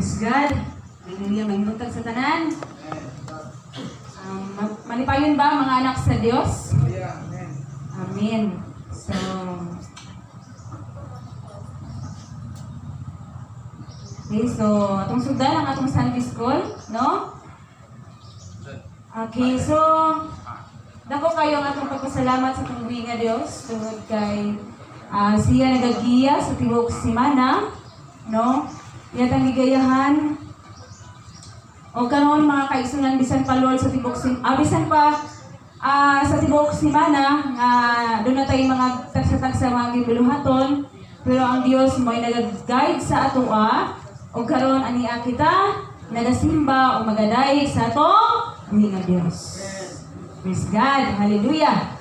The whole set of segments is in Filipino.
Praise God. Hallelujah. May buntag sa tanan. Malipayon ba mga anak sa Diyos? Amen. So, okay, so atong sugdan ang atong Sunday School, no? Okay, so dako kayo ang atong pagpasalamat sa atong buhi nga Dios tungod kay siya nagagiya sa tibuok semana, no? Iyatang gigayahan o karon mga kaigsunan bisan pa Lord sa tibuok bisan pa sa tibuok semana nga doon na tayo mga tagsa-tagsa mga gibiluhaton, pero ang Dios mo'y nag-guide sa atoa o karon ania kita nagasimba o magaday sa atong buhi nga Dios. Praise God. Hallelujah.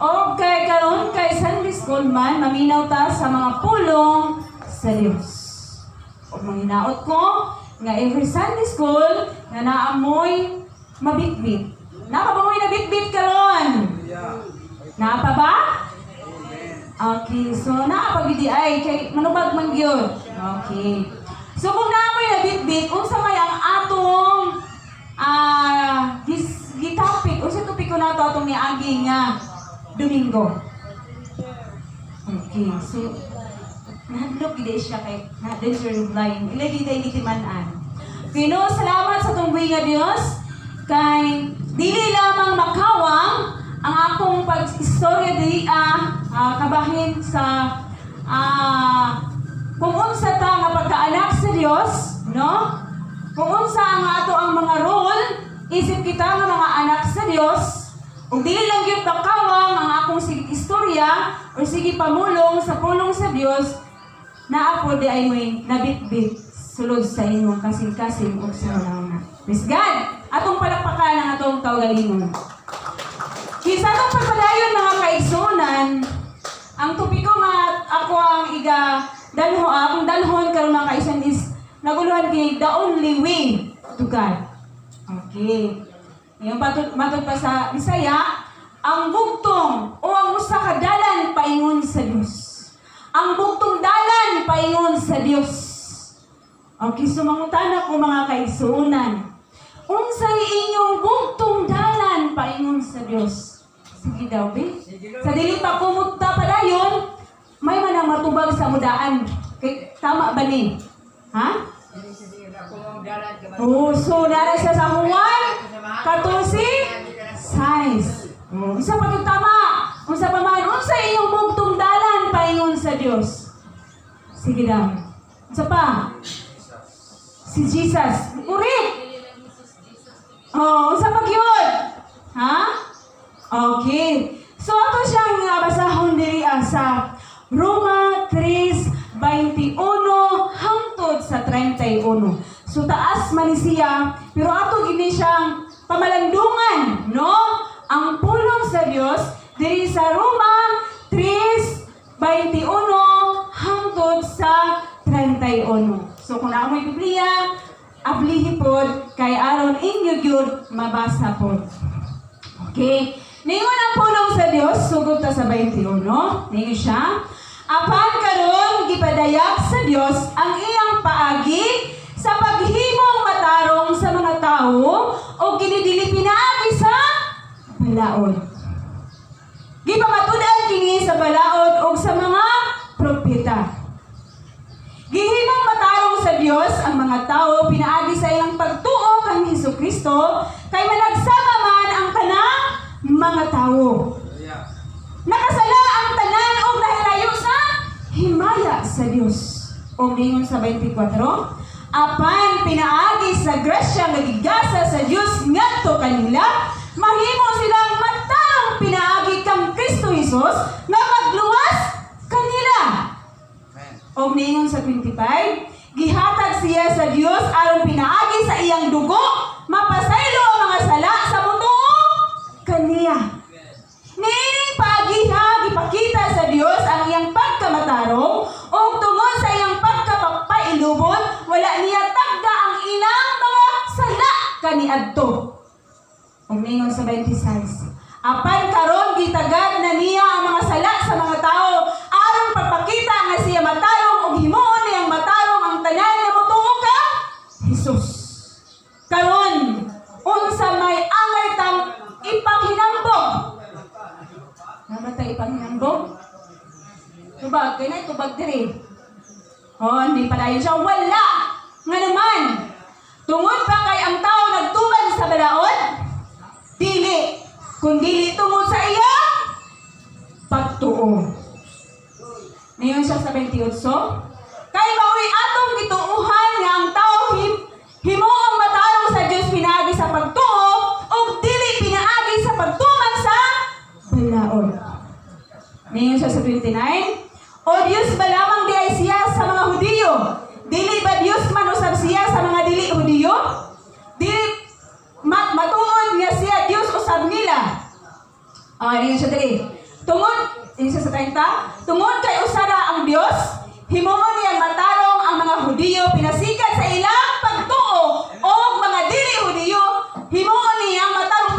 O kay karon kay Sunday School man maminaw ta sa mga pulong sa Dios. O manghinaot ko nga every Sunday School nga naamoy mabitbit. Napabamoy na bitbit karon. Naapa ba? Okay, so naapagidi ay kay manubag man gyud. Okay. So kung naamoy na bitbit, unsa may ang atong gitapik o sa topiko na ito atong niagi nga Domingo. Okay, so nahadlok gid siya kay na-danger blind. Ilagi tayo gitiman-an. Pino, salamat sa itong buhi nga Dios kay dili lamang makawang ang akong pag-istorya di kabahin sa kung unsa ta nga pagkaanak sa Dios, no? Kung unsa ang ato ang mga role, isip kita nga mga anak sa Dios, ug dili lang gyud makawang ang akong sige istorya o sige pamulong sa pulong sa Dios, naapod di ay may nabitbit sulod sa inyong kasing-kasing o sa una. Praise God! Atong palakpakan ang atong kaugalingon. Kisa atong pagpadayon mga kaigsunan, ang topiko nga ako ang akong dalhon karon mga kaigsunan is naguluhan kay the only way to God. Okay. Ngayon matod pa sa Bisaya, ang bugtong o ang usa ka dalan paingon sa Dios. Ang bugtong dalan paingon sa Dios. Okay, so mangutana ko mga kaigsunan. Unsay inyong bugtong dalan paingon sa Dios? Sige daw, be. Sa dili pa kumutta padayon, may manang matubag sa mudaan. Kay tama ba ni? Ha? Oh, so dara siya sa Juan 14:6. Unsa pa gyud tama? Unsa pa man? Unsa inyong bugtong dalan paingon sa Dios? Sige daw. Unsa pa? Si Jesus. Correct. Oh, unsa pa gyud? Ha? Okay. So ato siyang basahon diri sa Roma 3:21 hangtod sa 31. So taas man siya, pero ato gini siyang pamalandungan, no? Ang pulong sa Dios diri sa Roma 3:21 hangtod sa 31. So kung naa mo'y Biblia, ablihi pod kay aron inyo gyud mabasa pod. Okay. Ningon ang pulong sa Dios sugod ta sa 21, no? Ningon siya. Apan karon gipadayag sa Dios ang iyang paagi sa paghimong matarong sa mga tao o kinidili pinaagi sa balaod. Gipamatudan kini sa balaod o sa mga propeta. Gihimong matarong sa Dios ang mga tao pinaagi sa iyang pagtuo kang Hesukristo kay managsama man ang kanang mga tao. Nakasala ang tanan o nahilayo sa himaya sa Dios. O ningon sa 24, apan pinaagi sa grasya nga gigasa sa Dios ngadto kanila, mahimo silang matarong pinaagi kang Kristo Jesus nga magluwas kanila. O ningon sa 25, gihatag siya sa Dios aron pinaagi sa iyang dugo, mapasaylo ang mga sala sa mutuo kaniya. Niining paagiha gipakita sa Dios ang iyang pagkamatarong o tungod sa iyang pagkapagpailubon, wala niya tagda ang ilang mga sala kaniadto. O ningon sa 26, apan karon gitagad na niya ang mga sala sa mga tao aron pagpakita nga siya matarong og himuon niyang matarong ang tanan nga motuo ka Hesus. Karon, unsa may angay tang ipanghinambog. Namatay ipanghinambog? Tubag, kaya na itubag diri. Hindi pa dayon siya. Wala! Nga naman, tungod ba kay ang tao nagtuman sa balaod? Dili. Kung dili tungod sa iya, pagtuo. Ngayon siya sa 28. Kay maoy atong gituuhan nga ang tao himuong matarong sa Dios pinaagi sa pagtuo ug dili pinaagi sa pagtuman sa balaod. Ngayon siya sa 29. O Dios ba lamang di ay siya sa mga Hudiyo? Dili ba Dios man usab siya sa mga dili Hudiyo? Dili matuod nga siya Dios usab nila. Ngayon siya dili. Ngayon siya sa 30. Tungod kay usara ang Dios, himuon niyang matarong ang mga Hudiyo pinasikat sa ilang pagtuo o mga dili Hudiyo, himuon niyang matarong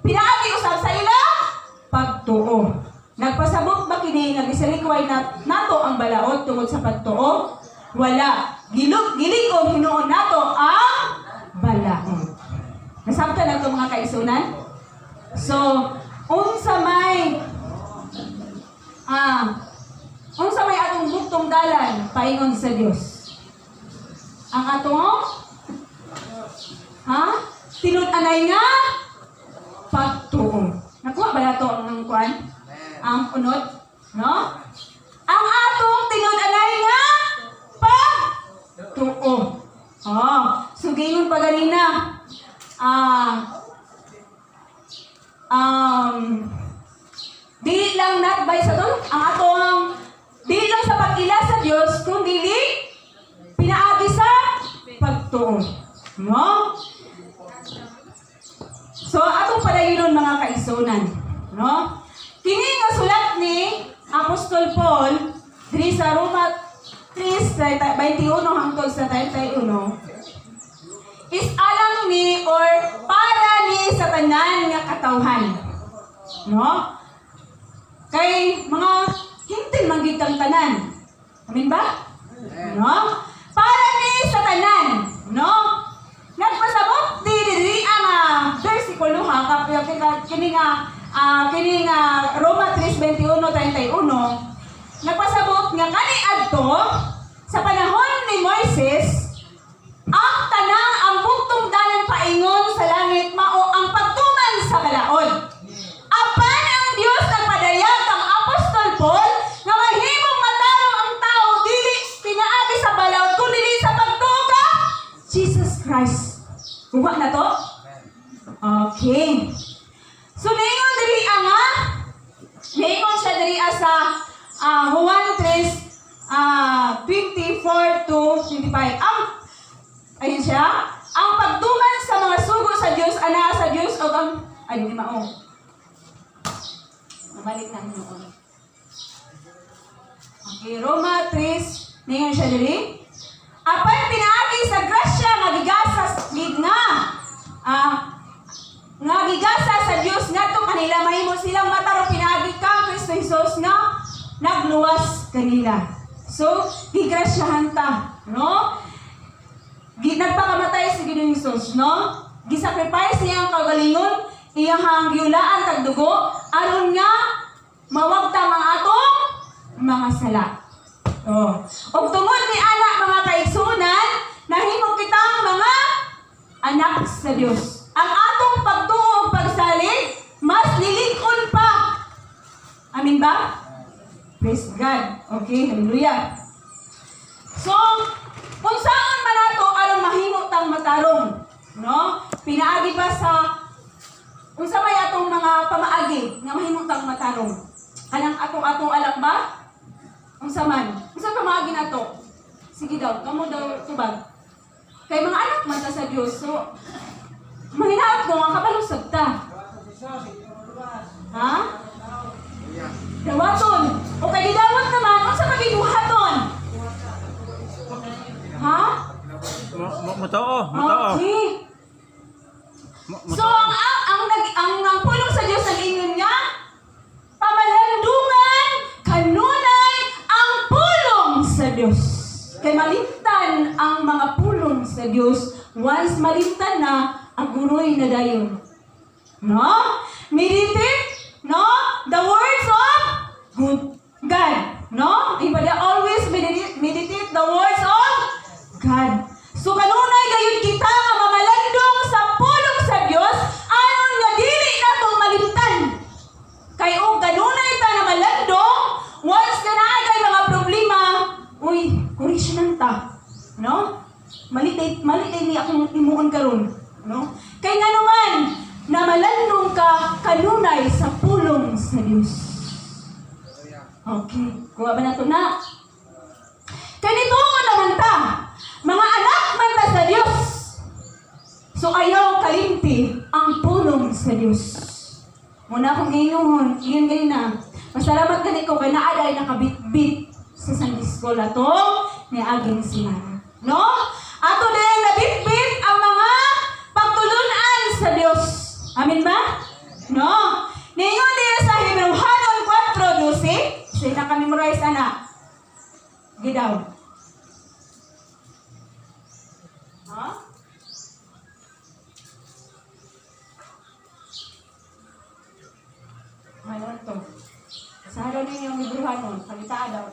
pinaagi usab sa ilang pagtuo. Nagpasabot ba kini nga gisalikway nato ang balaod tungod sa pagtuo? Wala. Gilig-o hinuon nato ang balaod. Nasabta na ito mga kaisunan? So, unsa may atong buktong dalan paingon sa Dios? Ang atong tinud-anay nga pagtuo. Nakuha ba nato ang kuan? Ang unod, no? Ang atong tinud-anay nga pagtuo. So gingon pa ganina. Dili lang natbay sa don ang atong dili lang sa pag-ila sa Dios kung dili pinaagi sa pagtuo. No? So atong padayon mga kaisunan, no? Kini nga sulat ni Apostol Paul diri sa Roma 3:21 hangtod sa 31 is alang ni or para ni sa tanan nga katawhan. No? Kay mga hintil manggitang tanan. Amin ba? No? Para ni sa tanan, no? Nagpasabot diri ang bersikulo kapya kini nga Roma 3:21-31 nagpasabot nga kani adto sa panahon ni Moises ang tanang ang buktong dalan paingon sa langit mao ang pagtuman sa balaod. Apan ang Dios nagpadayag kang Apostol Paul nga mahimong matarong ang tao dili pinaagi sa balaod kundi dili sa pagtuo ka Jesus Christ. Kuha na to? Okay. So ningon diri ningon siya diri sa Juan 3:24-25. Ayun siya. Ang pagtuman sa mga sugo sa Dios ana sa Dios o ang di mao. Mabalik na noon. Okay, Roma 3 ningon siya diri. Apan pinaagi sa grasya nga gigasas nga gigasa sa Dios ngadto kanila mahimo silang matarong pinaagi kang Kristo Jesus nga nagluwas kanila. So, gigrasyahan ta, no? Nagpakamatay si Ginoong Jesus, no? Gisacrifice niya ang kagalingon, iyang giulaan kag dugo aron nga mawagtang ang atong mga sala. Og tungod ni anak mga kaigsunan, nahimo kitang mga anak sa Dios. Ang atong pagtuo ug pagsalig mas lilig-on pa. Amin ba? Praise God. Okay, hallelujah. So, kung saan man nato aron mahimo tang matarong, no? Pinaagi pa sa unsa may atong mga pamaagi nga mahimo tang matarong. Kanang atong alam ba? Unsa man? Unsa pamaagi nato? Sige daw, kamo daw tubag. Kay mga anak man ta sa Dios. So, mahinaot ko nga kabalusag ta. Ha? Dawaton. O kay gidawat naman, unsa magibuhaton? Ha? Mutao. Okay. So ang pulong sa Dios ang ingon nga pamalandungan kanunay ang pulong sa Dios. Kay malimtan ang mga pulong sa Dios once malimtan na aguroy na dayon. No? Meditate, no? The words of God. No? Ipada always meditate the words of God. So kanunay gayon kita nga mamalandong sa pulong sa Dios anon nga dili nato malimtan. Kay og kanunay ta na malandong once na naagay mga problema, uy, koreksyonan ta. No? Malitay ni akong imuon karon, no? Kay nga naman na malandong ka kanunay sa pulong sa Dios. Okay, kuha ba nato na? Kanito naman ta, mga anak man ta sa Dios. So ayaw kalimti ang pulong sa Dios. Muna akong iyon gayon na. Masalamat gani ko kay naaday nakabitbit sa Sunday School atong ni aging sila. No? Ato din nabitbit ang mga pagtulunan sa Dios. Amin ba? No? Ningon din sa Hebrehanon 4:12, say na kami memorize ana. Gidaw. Ha? Ano to? Sa halo ninyo yung Hebrehanon, salita daw.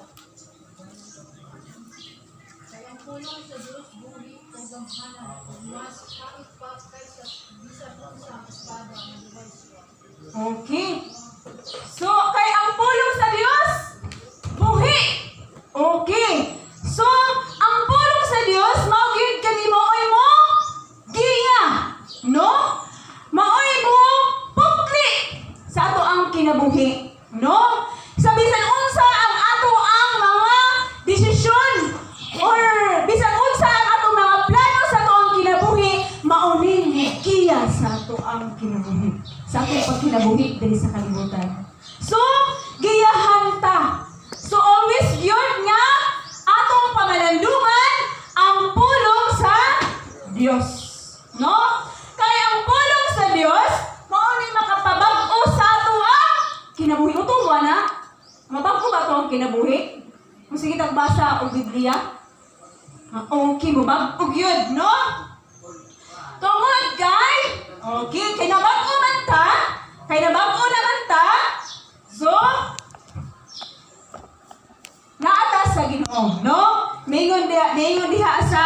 Kayang pulong sa Diyos buri kung gamhanan, mas kahit pa kaysa bisa sa espada ng device. Okay. So, kay ang pulong sa Diyos, buhi. Okay. So, ang pulong sa Diyos, maugid kanimo oy mo, ginga. No? Maoy mo, pukli. Sa ato ang kinabuhi. No? Sa bisan unsa ang ato ang mga desisyon or bisan unsa ang ato mga plano sa ato ang kinabuhi, maunin kiya sa ato ang kinabuhi. Sa ato pagkinabuhi diri sa kalibutan. So, giyahan ta. So, always yun nga atong pamalandungan ang pulong sa Dios. No? Kaya ang pulong sa Dios, maunin makapabag-o sa ato ang kinabuhi. Utong na, mabag-o ba ito ang kinabuhi? Kung sige tagbasa o Biblia, okay, mabag-o yun, no? Tungod kay, okay, kay nabag-o man ta, kay nabag-o naman ta, so, naatas sa Ginoo, no? Mingon diha sa,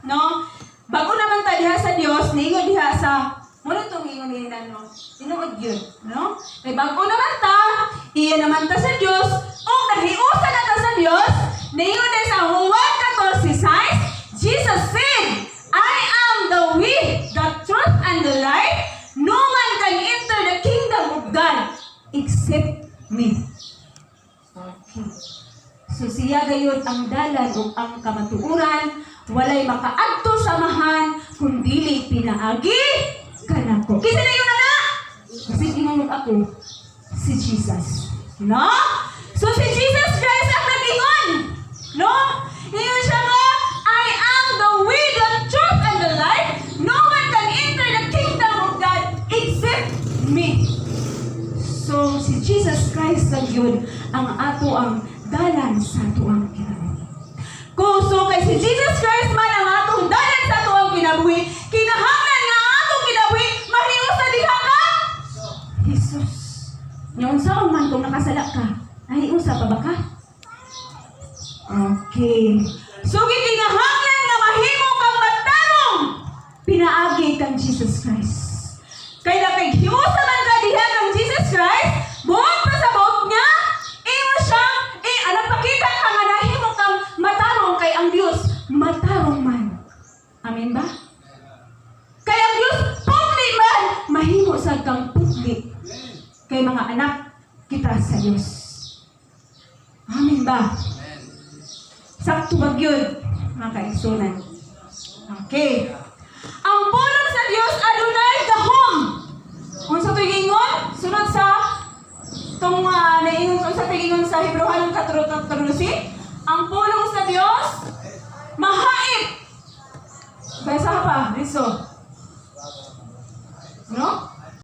no? Bago naman ta diha sa Dios, mingon diha sa, muna itong mingon nila, no? Tinuod yun, no? May bago naman ta, iya naman ta sa Dios, o nahiusa na ta sa Dios, mingon din sa Juan 14:6, Jesus said, I am the way, the truth, and the life. No one can enter the kingdom of God except me. Okay. So siya gayon ang dalan o ang kamatuuran, walay makaadto samahan, kundili pinaagi kanako. Kisa na yun na? Kasi inunod ako, si Jesus. No? So si Jesus Christ ang nag-ingon. No? Ingon siya mo, I am the way, the truth, and the life. No one can enter the kingdom of God except me. So, si Jesus Christ lang yun ang ato ang dalan sa ato ang kinabuhi. So, kay si Jesus Christ man ang ato dalan sa ato ang kinabuhi, kinahanglan nga ato kinabuhi, mahiwas na diha ka? Jesus. Yung saan man kung nakasala ka, ay usa pa ba ka? Okay. So, kinahanglan nga mahimo kang magtarong, pinaagi kang Jesus Christ. Kaya na kay hiusa man ka diha kang Jesus Christ, buot pa sa buot niya, imo siyang, alam pakita ka nga nahimo kang matarong kay ang Diyos, matarong man. Amen ba? Kay ang Diyos, pugli man, mahimo sa kang pugli. Kay mga anak kita sa Diyos. Amen ba? Sakto ba yun, mga kaigsunan? Okay. Ang pulong sa Diyos adunay gahom. Kung sa tugingon, sunod sa itong naingon sa tugingon sa Hebrehanon 4:13, ang pulong sa Diyos mahait. Basa pa, liso. No?